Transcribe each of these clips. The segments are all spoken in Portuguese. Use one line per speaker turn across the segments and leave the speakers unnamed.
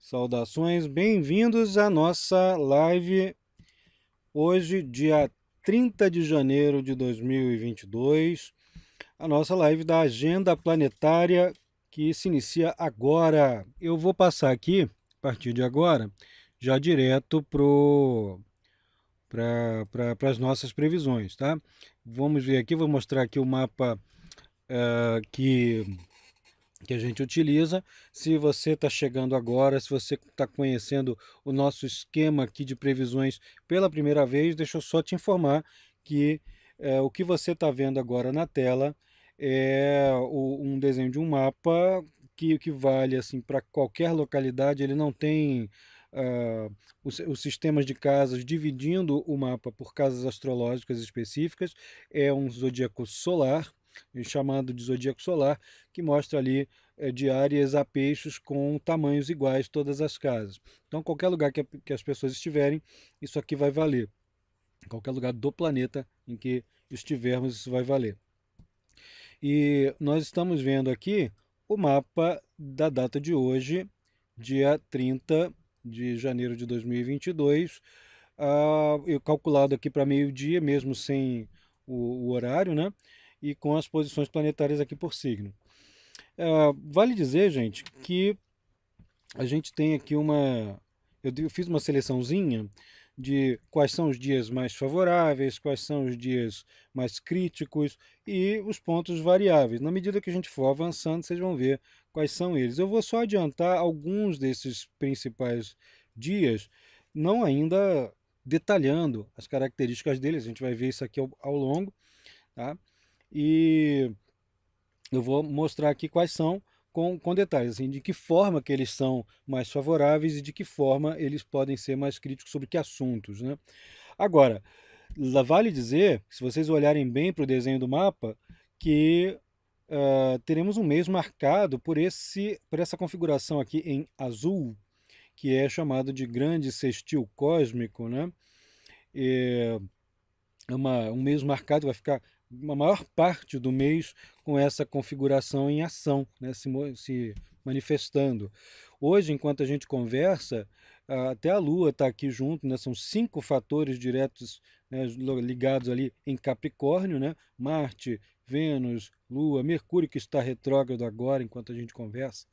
Saudações, bem-vindos à nossa live hoje, dia 30 de janeiro de 2022, a nossa live da Agenda Planetária que se inicia agora. Eu vou passar aqui, a partir de agora, já direto para as nossas previsões, tá? Vamos ver aqui, vou mostrar aqui o mapa que a gente utiliza. Se você está chegando agora, se você está conhecendo o nosso esquema aqui de previsões pela primeira vez, deixa eu só te informar que o que você está vendo agora na tela é um desenho de um mapa que vale assim para qualquer localidade. Ele não tem os sistemas de casas dividindo o mapa por casas astrológicas específicas. É um zodíaco solar, chamado de zodíaco solar, que mostra ali de áreas a peixes com tamanhos iguais todas as casas. Então, qualquer lugar que as pessoas estiverem, isso aqui vai valer. Qualquer lugar do planeta em que estivermos, isso vai valer. E nós estamos vendo aqui o mapa da data de hoje, dia 30 de janeiro de 2022, eu calculado aqui para meio-dia, mesmo sem o horário, né? E com as posições planetárias aqui por signo. Vale dizer, gente, que a gente tem aqui eu fiz uma seleçãozinha de quais são os dias mais favoráveis, quais são os dias mais críticos e os pontos variáveis. Na medida que a gente for avançando, vocês vão ver quais são eles. Eu vou só adiantar alguns desses principais dias, não ainda detalhando as características deles, a gente vai ver isso aqui ao longo, tá? E eu vou mostrar aqui quais são com detalhes, assim, de que forma que eles são mais favoráveis e de que forma eles podem ser mais críticos sobre que assuntos, né? Agora, vale dizer, se vocês olharem bem para o desenho do mapa, que teremos um mês marcado por essa configuração aqui em azul, que é chamado de grande sextil cósmico, né? Um mês marcado, vai ficar uma maior parte do mês com essa configuração em ação, né, se manifestando. Hoje, enquanto a gente conversa, até a Lua está aqui junto, né, são 5 fatores diretos, né, ligados ali em Capricórnio, né, Marte, Vênus, Lua, Mercúrio, que está retrógrado agora, enquanto a gente conversa,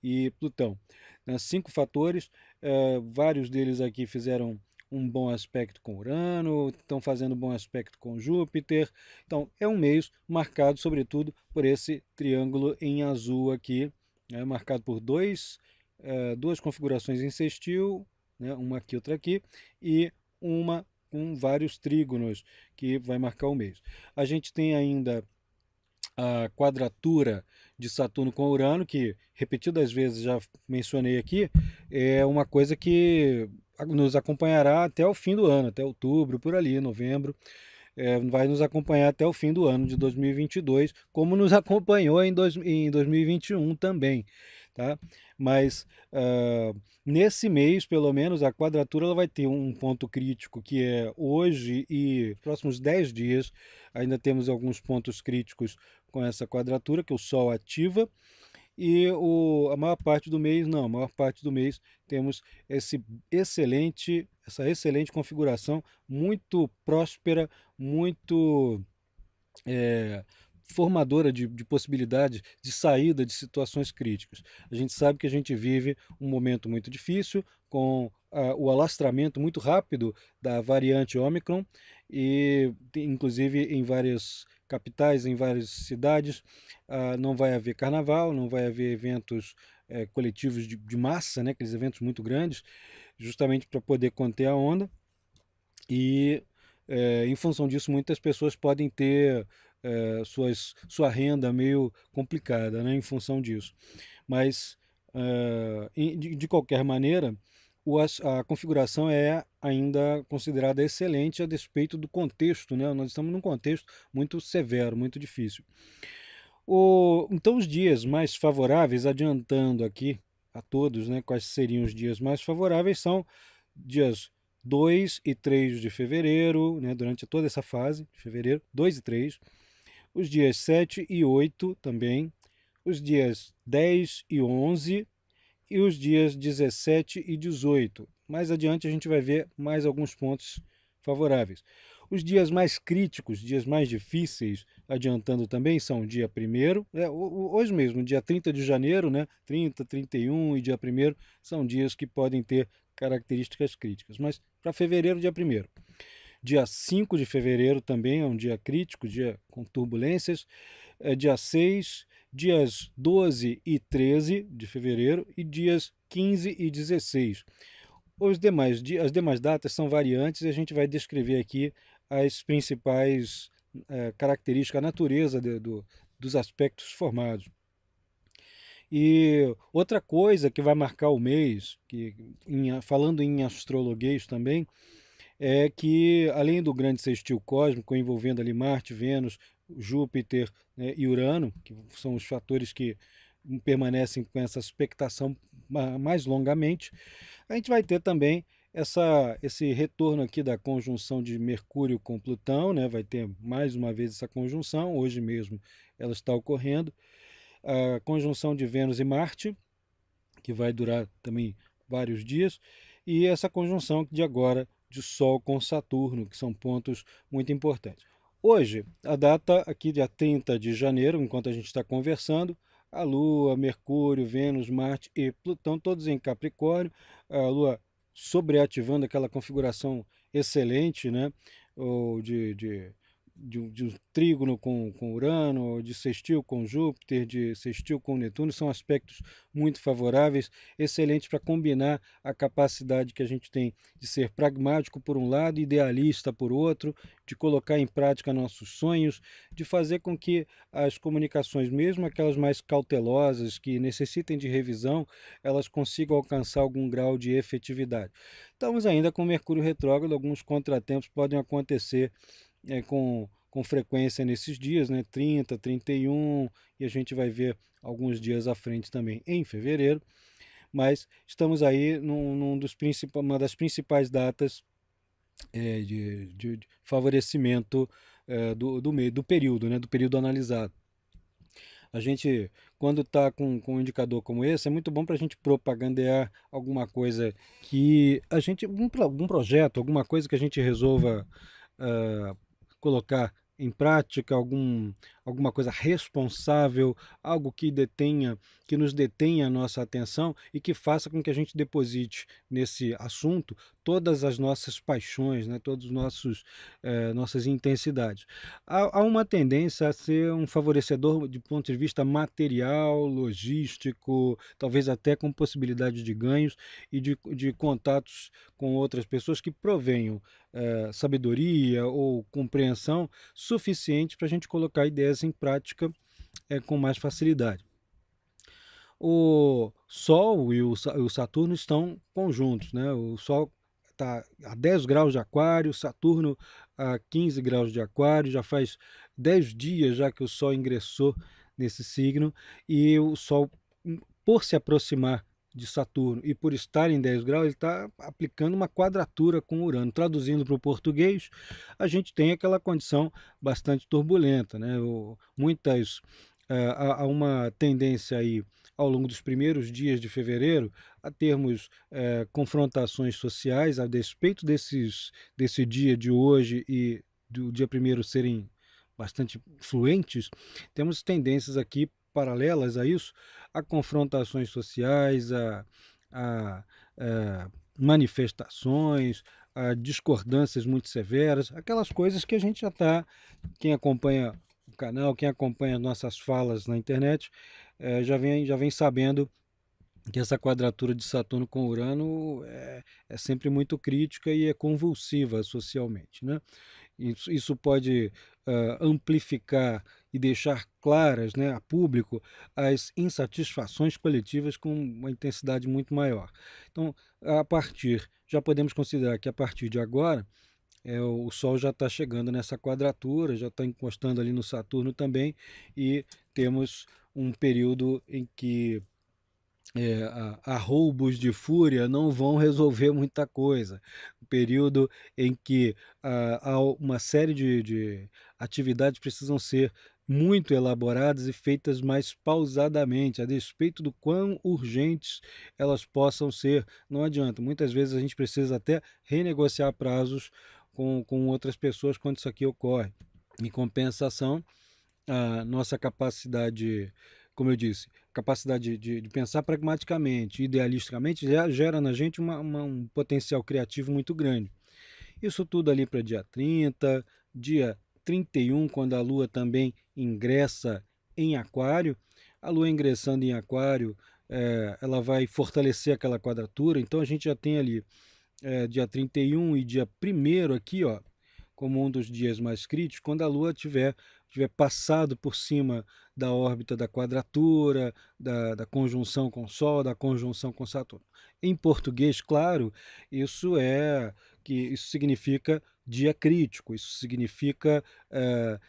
e Plutão. Né, 5 fatores, vários deles aqui fizeram um bom aspecto com Urano, estão fazendo um bom aspecto com Júpiter. Então, é um mês marcado, sobretudo, por esse triângulo em azul aqui, né, marcado por duas configurações em sextil, né, uma aqui, outra aqui, e uma com vários trígonos, que vai marcar o mês. A gente tem ainda a quadratura de Saturno com Urano, que repetidas vezes já mencionei aqui, é uma coisa que nos acompanhará até o fim do ano, até outubro, por ali, novembro. Vai nos acompanhar até o fim do ano de 2022, como nos acompanhou em 2021 também, tá? Mas nesse mês, pelo menos, a quadratura ela vai ter um ponto crítico, que é hoje e próximos 10 dias. Ainda temos alguns pontos críticos com essa quadratura, que o Sol ativa, e a maior parte do mês, não, a maior parte do mês temos essa excelente configuração, muito próspera, muito é, formadora de possibilidades de saída de situações críticas. A gente sabe que a gente vive um momento muito difícil, com o alastramento muito rápido da variante Omicron, e inclusive em várias capitais, em várias cidades, não vai haver carnaval, não vai haver eventos coletivos de massa, né, aqueles eventos muito grandes, justamente para poder conter a onda. E em função disso, muitas pessoas podem ter sua renda meio complicada, né, em função disso. Mas, de qualquer maneira, a configuração é ainda considerada excelente a despeito do contexto, né? Nós estamos num contexto muito severo, muito difícil. Então, os dias mais favoráveis, adiantando aqui a todos, né, quais seriam os dias mais favoráveis, são dias 2 e 3 de fevereiro, né, durante toda essa fase de fevereiro, 2 e 3, os dias 7 e 8 também, os dias 10 e 11 e os dias 17 e 18. Mais adiante a gente vai ver mais alguns pontos favoráveis. Os dias mais críticos, dias mais difíceis, adiantando também, são o dia 1º, hoje mesmo, dia 30 de janeiro, né? 30, 31 e dia 1º são dias que podem ter características críticas. Mas para fevereiro, dia 1º. Dia 5 de fevereiro também é um dia crítico, dia com turbulências. Dia 6, dias 12 e 13 de fevereiro e dias 15 e 16. As demais datas são variantes e a gente vai descrever aqui as principais características, a natureza dos aspectos formados. E outra coisa que vai marcar o mês, falando em astrologuês também, é que, além do grande sextil cósmico, envolvendo ali Marte, Vênus, Júpiter, né, e Urano, que são os fatores que permanecem com essa expectação mais longamente, a gente vai ter também esse retorno aqui da conjunção de Mercúrio com Plutão, né? Vai ter mais uma vez essa conjunção, hoje mesmo ela está ocorrendo. A conjunção de Vênus e Marte, que vai durar também vários dias, e essa conjunção de agora de Sol com Saturno, que são pontos muito importantes. Hoje, a data aqui, dia 30 de janeiro, enquanto a gente está conversando, a Lua, Mercúrio, Vênus, Marte e Plutão, todos em Capricórnio, a Lua sobreativando aquela configuração excelente, né? Ou de um trígono com Urano, de sextil com Júpiter, de sextil com Netuno, são aspectos muito favoráveis, excelentes para combinar a capacidade que a gente tem de ser pragmático por um lado, idealista por outro, de colocar em prática nossos sonhos, de fazer com que as comunicações, mesmo aquelas mais cautelosas, que necessitem de revisão, elas consigam alcançar algum grau de efetividade. Estamos ainda com Mercúrio retrógrado, alguns contratempos podem acontecer com frequência nesses dias, né? 30, 31, e a gente vai ver alguns dias à frente também em fevereiro, mas estamos aí uma das principais datas de favorecimento do período, né? Do período analisado. A gente, quando está com um indicador como esse, é muito bom para a gente propagandear alguma coisa que a gente, algum projeto, alguma coisa que a gente resolva colocar em prática, alguma coisa responsável, algo que nos detenha a nossa atenção e que faça com que a gente deposite nesse assunto todas as nossas paixões, né, todas as nossas intensidades. Há uma tendência a ser um favorecedor de ponto de vista material, logístico, talvez até com possibilidade de ganhos e de contatos com outras pessoas que provenham sabedoria ou compreensão suficiente para a gente colocar ideias em prática com mais facilidade. O Sol e o Saturno estão conjuntos, né? O Sol está a 10 graus de Aquário, Saturno a 15 graus de Aquário, já faz 10 dias já que o Sol ingressou nesse signo, e o Sol, por se aproximar de Saturno e por estar em 10 graus, ele está aplicando uma quadratura com Urano. Traduzindo para o português, a gente tem aquela condição bastante turbulenta, né? Há uma tendência aí ao longo dos primeiros dias de fevereiro a termos confrontações sociais, a despeito desse dia de hoje e do dia 1º serem bastante fluentes, temos tendências aqui paralelas a isso, a confrontações sociais, a manifestações, a discordâncias muito severas, aquelas coisas que a gente já está, quem acompanha o canal, quem acompanha nossas falas na internet, já vem sabendo que essa quadratura de Saturno com Urano é sempre muito crítica e é convulsiva socialmente, né? Isso pode amplificar e deixar claras, né, a público as insatisfações coletivas com uma intensidade muito maior. Então, já podemos considerar que a partir de agora, o Sol já está chegando nessa quadratura, já está encostando ali no Saturno também, e temos um período em que arroubos de fúria não vão resolver muita coisa. Um período em que há uma série de atividades precisam ser muito elaboradas e feitas mais pausadamente, a despeito do quão urgentes elas possam ser. Não adianta, muitas vezes a gente precisa até renegociar prazos com outras pessoas quando isso aqui ocorre. Em compensação, a nossa capacidade, como eu disse, capacidade de pensar pragmaticamente, idealisticamente, já gera na gente um potencial criativo muito grande. Isso tudo ali para dia 30, dia 31, quando a Lua também ingressa em Aquário. A Lua ingressando em Aquário, ela vai fortalecer aquela quadratura, então a gente já tem ali dia 31 e dia 1º aqui, ó, como um dos dias mais críticos, quando a Lua tiver passado por cima da órbita da quadratura, da conjunção com o Sol, da conjunção com Saturno. Em português, claro, isso significa dia crítico, isso significa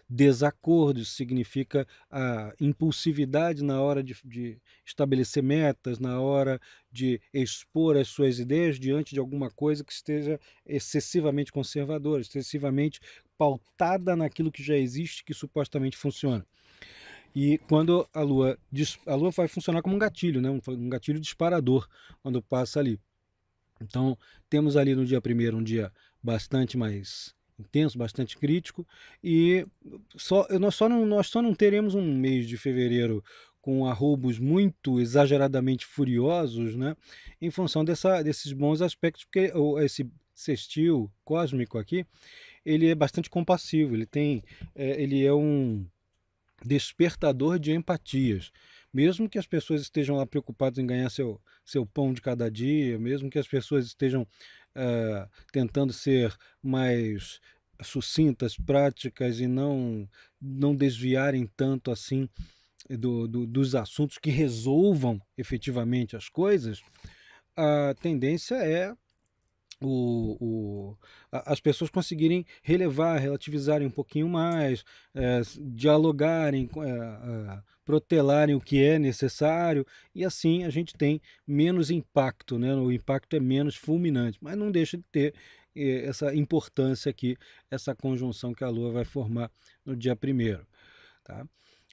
desacordo, isso significa a impulsividade na hora de estabelecer metas, na hora de expor as suas ideias diante de alguma coisa que esteja excessivamente conservadora, excessivamente pautada naquilo que já existe, que supostamente funciona. E quando a Lua vai funcionar como um gatilho, né? Um gatilho disparador quando passa ali. Então, temos ali no dia 1º um dia bastante mais intenso, bastante crítico, e nós só não teremos um mês de fevereiro com arroubos muito exageradamente furiosos, né, em função desses bons aspectos, porque esse sextil cósmico aqui, ele é bastante compassivo, ele é um despertador de empatias. Mesmo que as pessoas estejam lá preocupadas em ganhar seu pão de cada dia, mesmo que as pessoas estejam tentando ser mais sucintas, práticas e não desviarem tanto assim dos assuntos que resolvam efetivamente as coisas, a tendência é as pessoas conseguirem relevar, relativizarem um pouquinho mais, dialogarem, protelarem o que é necessário, e assim a gente tem menos impacto, né? O impacto é menos fulminante, mas não deixa de ter essa importância aqui, essa conjunção que a Lua vai formar no dia 1º. Tá?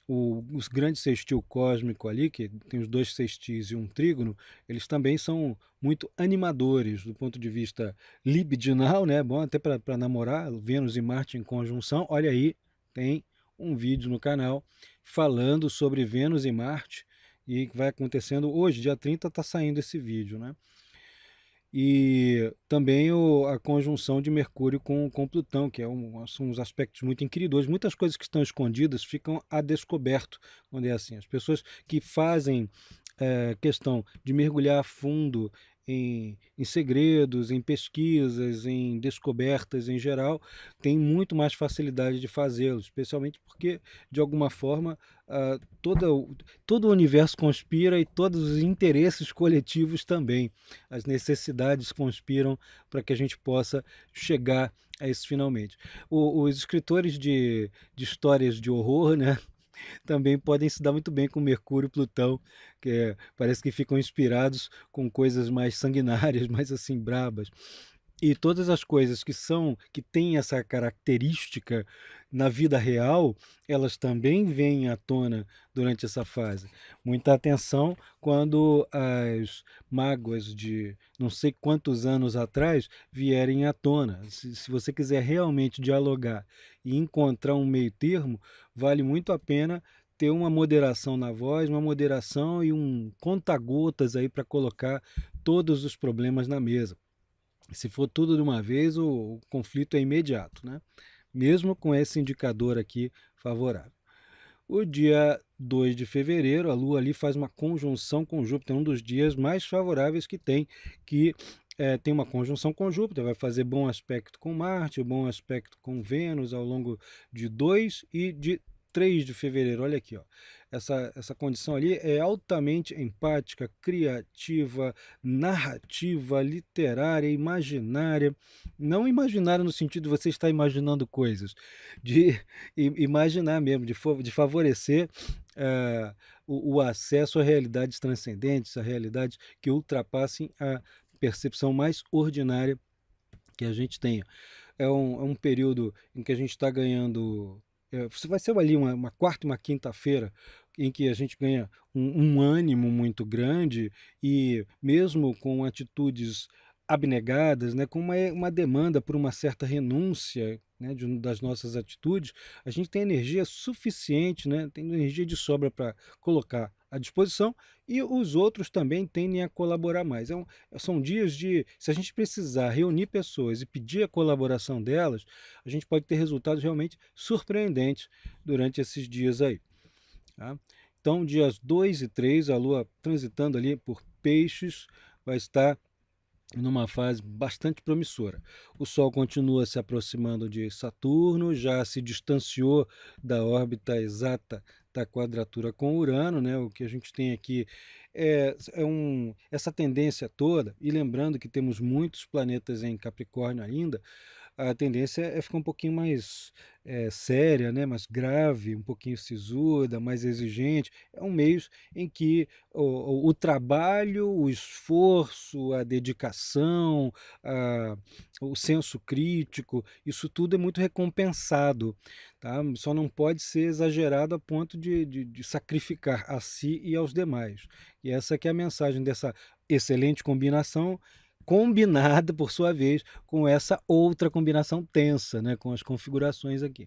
Os grandes sextil cósmico ali, que tem os 2 sextis e um trígono, eles também são muito animadores do ponto de vista libidinal, né? Bom até para namorar, Vênus e Marte em conjunção. Olha aí, tem um vídeo no canal falando sobre Vênus e Marte, e que vai acontecendo hoje, dia 30 está saindo esse vídeo, né? E também a conjunção de Mercúrio com Plutão, que são uns aspectos muito inquiridores. Muitas coisas que estão escondidas ficam a descoberto, quando é assim. As pessoas que fazem questão de mergulhar a fundo em segredos, em pesquisas, em descobertas em geral, têm muito mais facilidade de fazê-lo, especialmente porque, de alguma forma, todo o universo conspira e todos os interesses coletivos também. As necessidades conspiram para que a gente possa chegar a isso finalmente. Os escritores de histórias de horror, né, também podem se dar muito bem com Mercúrio e Plutão, parece que ficam inspirados com coisas mais sanguinárias, mais assim brabas. E todas as coisas que têm essa característica na vida real, elas também vêm à tona durante essa fase. Muita atenção quando as mágoas de não sei quantos anos atrás vierem à tona. Se você quiser realmente dialogar e encontrar um meio termo, vale muito a pena ter uma moderação na voz, uma moderação e um conta-gotas aí para colocar todos os problemas na mesa. Se for tudo de uma vez, o conflito é imediato, né? Mesmo com esse indicador aqui favorável. O dia 2 de fevereiro, a Lua ali faz uma conjunção com Júpiter, um dos dias mais favoráveis que tem uma conjunção com Júpiter, vai fazer bom aspecto com Marte, bom aspecto com Vênus ao longo de 2 e de 3 de fevereiro. Olha aqui, ó. Essa condição ali é altamente empática, criativa, narrativa, literária, imaginária. Não imaginária no sentido de você estar imaginando coisas, de imaginar mesmo, de favorecer o acesso a realidades transcendentes, a realidades que ultrapassem a percepção mais ordinária que a gente tenha. É um período em que a gente está ganhando você vai ser ali uma quarta e uma quinta-feira em que a gente ganha um ânimo muito grande e mesmo com atitudes abnegadas, né, com uma demanda por uma certa renúncia, né, das nossas atitudes, a gente tem energia suficiente, né, tem energia de sobra para colocar à disposição e os outros também tendem a colaborar mais. São dias de, se a gente precisar reunir pessoas e pedir a colaboração delas, a gente pode ter resultados realmente surpreendentes durante esses dias aí. Tá? Então, dias 2 e 3 a Lua transitando ali por Peixes, vai estar numa fase bastante promissora. O Sol continua se aproximando de Saturno, já se distanciou da órbita exata da quadratura com Urano, né? O que a gente tem aqui essa tendência toda, e lembrando que temos muitos planetas em Capricórnio ainda, a tendência é ficar um pouquinho mais séria, né? Mais grave, um pouquinho sisuda, mais exigente. É um mês em que o trabalho, o esforço, a dedicação, o senso crítico, isso tudo é muito recompensado, tá? Só não pode ser exagerado a ponto de sacrificar a si e aos demais. E essa que é a mensagem dessa excelente combinação, combinada, por sua vez, com essa outra combinação tensa, né, com as configurações aqui.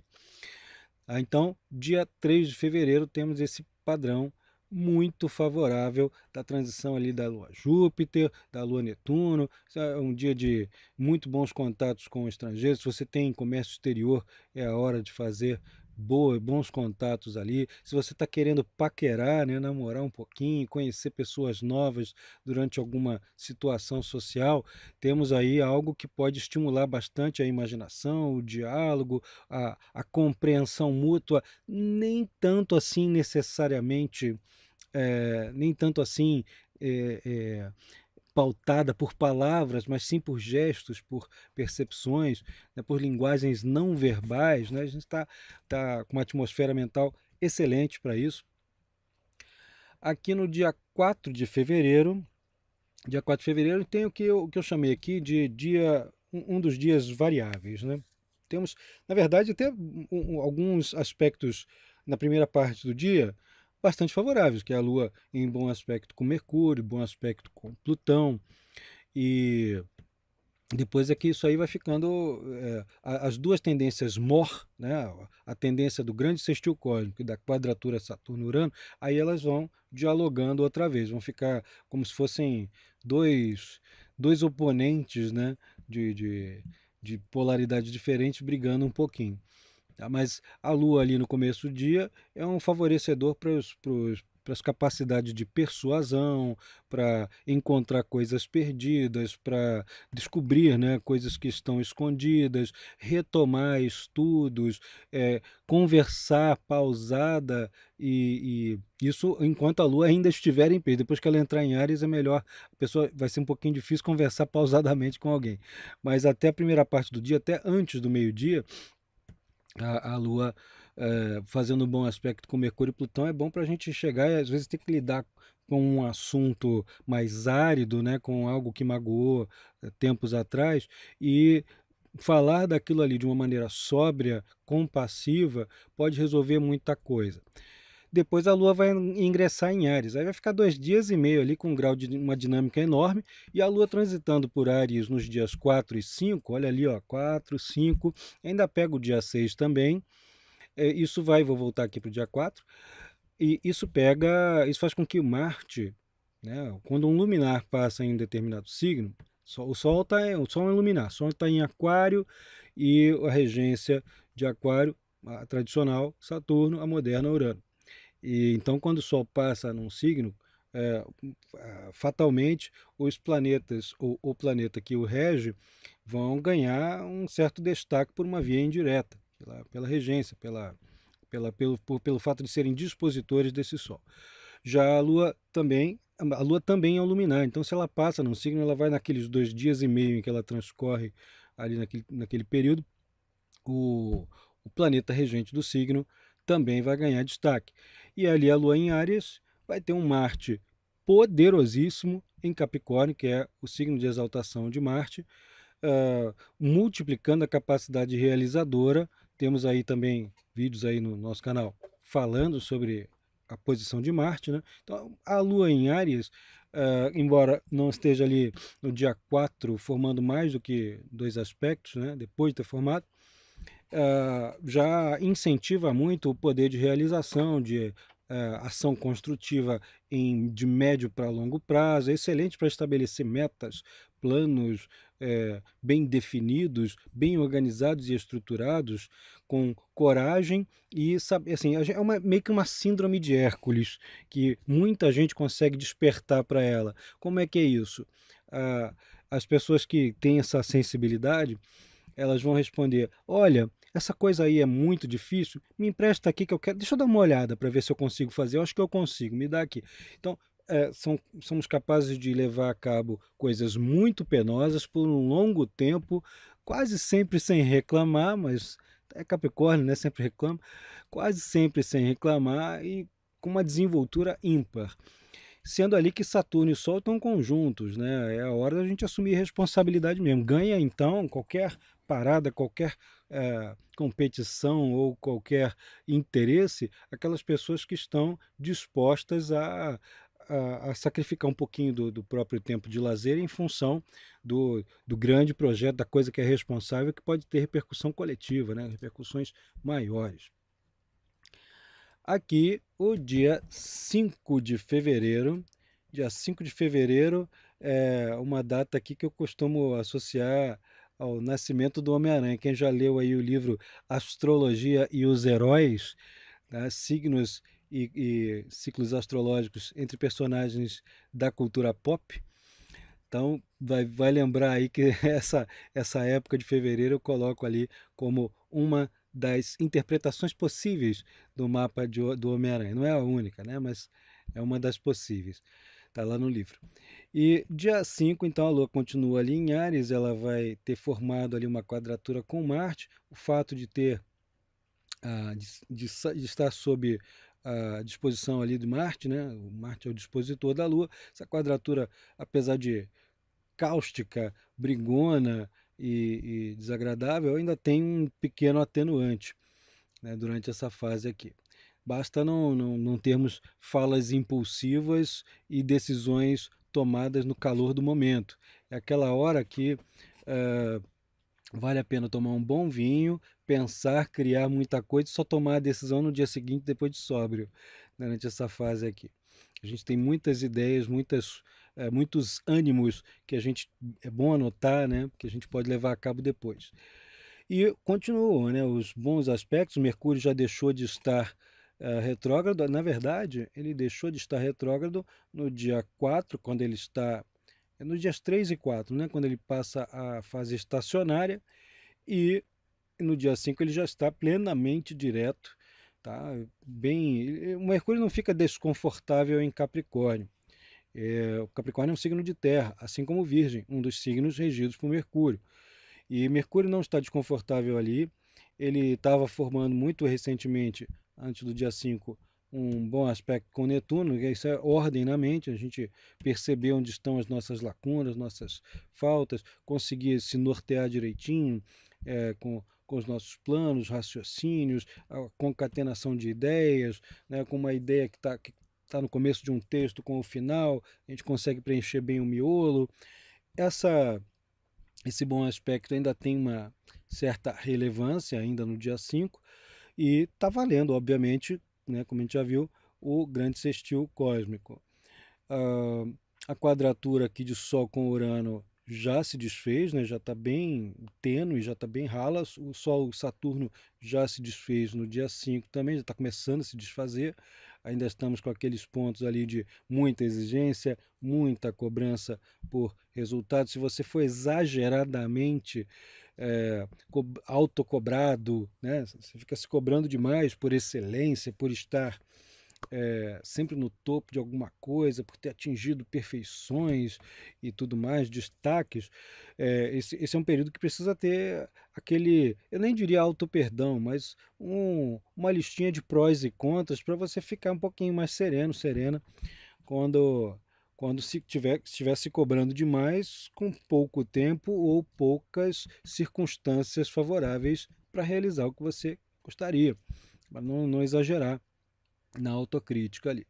Então, dia 3 de fevereiro, temos esse padrão muito favorável da transição ali da Lua Júpiter, da Lua Netuno. É um dia de muito bons contatos com estrangeiros. Se você tem comércio exterior, é a hora de fazer bons contatos ali. Se você está querendo paquerar, né, namorar um pouquinho, conhecer pessoas novas durante alguma situação social, temos aí algo que pode estimular bastante a imaginação, o diálogo, a compreensão mútua, nem tanto assim necessariamente, nem tanto assim é, é, pautada por palavras, mas sim por gestos, por percepções, né, por linguagens não verbais, né? A gente tá com uma atmosfera mental excelente para isso. Aqui no dia 4 de fevereiro tem o que eu chamei aqui de um dos dias variáveis, né? Temos, na verdade, até alguns aspectos na primeira parte do dia bastante favoráveis, que é a Lua em bom aspecto com Mercúrio, bom aspecto com Plutão, e depois é que isso aí vai ficando, as duas tendências MOR, né, a tendência do grande sextil cósmico e da quadratura Saturno-Urano, aí elas vão dialogando outra vez, vão ficar como se fossem dois oponentes, né, de polaridade diferente brigando um pouquinho. Tá? Mas a Lua ali no começo do dia é um favorecedor para as capacidades de persuasão, para encontrar coisas perdidas, para descobrir, né, coisas que estão escondidas, retomar estudos, conversar pausada e isso enquanto a Lua ainda estiver em pé. Depois que ela entrar em Áries é melhor, a pessoa vai ser um pouquinho difícil conversar pausadamente com alguém. Mas até a primeira parte do dia, até antes do meio-dia, a Lua fazendo um bom aspecto com Mercúrio e Plutão é bom para a gente chegar e às vezes ter que lidar com um assunto mais árido, né, com algo que magoou tempos atrás, e falar daquilo ali de uma maneira sóbria, compassiva, pode resolver muita coisa. Depois a Lua vai ingressar em Áries, aí vai ficar 2 dias e meio ali com um grau de uma dinâmica enorme, e a Lua transitando por Áries nos dias 4 e 5, olha ali, ó, 4, 5, ainda pega o dia 6 também, vou voltar aqui para o dia 4, e isso faz com que o Marte, né, quando um luminar passa em um determinado signo, o Sol é um luminar, o Sol está em Aquário, e a regência de Aquário, a tradicional, Saturno, a moderna, Urano. E então, quando o Sol passa num signo, é, fatalmente os planetas, ou o planeta que o rege, vão ganhar um certo destaque por uma via indireta, pela regência, pelo fato de serem dispositores desse Sol. Já a Lua também é um luminar, então se ela passa num signo, ela vai naqueles 2 dias e meio em que ela transcorre ali naquele período, o, o planeta regente do signo também vai ganhar destaque. E ali a Lua em Áries vai ter um Marte poderosíssimo em Capricórnio, que é o signo de exaltação de Marte, multiplicando a capacidade realizadora, Temos aí também vídeos aí no nosso canal falando sobre a posição de Marte, né? Então, a Lua em Áries, embora não esteja ali no dia 4 formando mais do que dois aspectos, né? Depois de ter formado, já incentiva muito o poder de realização, de ação construtiva de médio para longo prazo, é excelente para estabelecer metas, planos bem definidos, bem organizados e estruturados, com coragem e sabe, assim, é meio que uma síndrome de Hércules, que muita gente consegue despertar para ela. Como é que é isso? Ah, as pessoas que têm essa sensibilidade, elas vão responder: olha, essa coisa aí é muito difícil, me empresta aqui que eu quero, deixa eu dar uma olhada para ver se eu consigo fazer, eu acho que eu consigo, me dá aqui. Então, somos capazes de levar a cabo coisas muito penosas por um longo tempo, quase sempre sem reclamar, mas é Capricórnio, né? Sempre reclama, quase sempre sem reclamar e com uma desenvoltura ímpar. Sendo ali que Saturno e Sol estão conjuntos, né? É a hora da gente assumir responsabilidade mesmo. Ganha então qualquer parada, qualquer competição ou qualquer interesse, aquelas pessoas que estão dispostas a sacrificar um pouquinho do próprio tempo de lazer em função do grande projeto, da coisa que é responsável, que pode ter repercussão coletiva, né? Repercussões maiores. Aqui, o dia 5 de fevereiro. Dia 5 de fevereiro é uma data aqui que eu costumo associar ao nascimento do Homem-Aranha. Quem já leu aí o livro Astrologia e os Heróis, né, signos e ciclos astrológicos entre personagens da cultura pop, então vai lembrar aí que essa época de fevereiro eu coloco ali como uma das interpretações possíveis do mapa do Homem-Aranha. Não é a única, né? Mas é uma das possíveis. Está lá no livro. E dia 5, então, a Lua continua ali em Áries, ela vai ter formado ali uma quadratura com Marte. O fato de ter, de estar sob a disposição ali de Marte, né? O Marte é o dispositor da Lua. Essa quadratura, apesar de cáustica, brigona e desagradável, ainda tem um pequeno atenuante, né, durante essa fase aqui. Basta não termos falas impulsivas e decisões tomadas no calor do momento. É aquela hora que vale a pena tomar um bom vinho, pensar, criar muita coisa e só tomar a decisão no dia seguinte, depois de sóbrio, durante essa fase aqui. A gente tem muitas ideias, muitos ânimos que a gente é bom anotar, né? Que a gente pode levar a cabo depois. E continuam, né, os bons aspectos. Mercúrio já deixou de estar retrógrado. Na verdade, ele deixou de estar retrógrado no dia 4, quando ele está. É nos dias 3 e 4, né, quando ele passa a fase estacionária, e no dia 5 ele já está plenamente direto. Tá? Bem, o Mercúrio não fica desconfortável em Capricórnio. O Capricórnio é um signo de terra, assim como o Virgem, um dos signos regidos por Mercúrio. E Mercúrio não está desconfortável ali. Ele estava formando muito recentemente, antes do dia 5, um bom aspecto com Netuno, que isso é ordem na mente, a gente perceber onde estão as nossas lacunas, nossas faltas, conseguir se nortear direitinho com os nossos planos, raciocínios, a concatenação de ideias, né, com uma ideia que tá no começo de um texto com o final, a gente consegue preencher bem o miolo. Essa esse bom aspecto ainda tem uma certa relevância ainda no dia 5 e está valendo, obviamente, né, como a gente já viu, o grande sextil cósmico. Ah, a quadratura aqui de Sol com Urano já se desfez, né, já está bem tênue, já está bem rala. O Sol Saturno já se desfez no dia 5 também, já está começando a se desfazer. Ainda estamos com aqueles pontos ali de muita exigência, muita cobrança por resultados. Se você for exageradamente autocobrado, né? Você fica se cobrando demais por excelência, por estar sempre no topo de alguma coisa, por ter atingido perfeições e tudo mais, destaques. Esse é um período que precisa ter aquele, eu nem diria auto-perdão, mas uma listinha de prós e contras para você ficar um pouquinho mais sereno, serena, quando, quando estiver se cobrando demais com pouco tempo ou poucas circunstâncias favoráveis para realizar o que você gostaria, para não exagerar na autocrítica ali.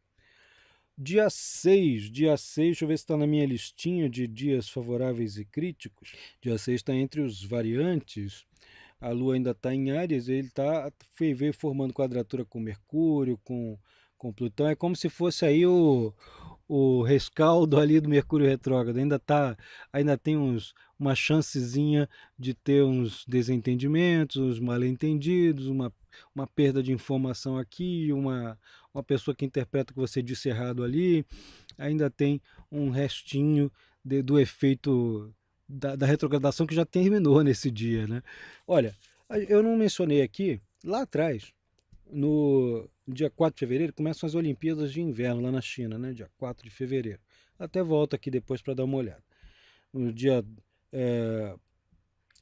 Dia 6, deixa eu ver se está na minha listinha de dias favoráveis e críticos. Dia 6 está entre os variantes. A Lua ainda está em Áries, ele veio formando quadratura com Mercúrio, com Plutão. É como se fosse aí o rescaldo ali do Mercúrio retrógrado. Ainda tem uma chancezinha de ter uns desentendimentos, uns mal-entendidos, uma perda de informação aqui, uma pessoa que interpreta o que você disse errado ali. Ainda tem um restinho do efeito da retrogradação que já terminou nesse dia, né? Olha, eu não mencionei aqui, lá atrás, no dia 4 de fevereiro, começam as Olimpíadas de Inverno lá na China, né? Dia 4 de fevereiro. Até volto aqui depois para dar uma olhada. No dia, é,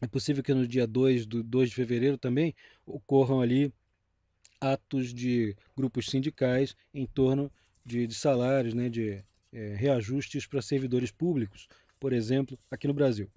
é possível que no dia 2 de fevereiro também ocorram ali atos de grupos sindicais em torno de salários, né? De reajustes para servidores públicos, por exemplo, aqui no Brasil.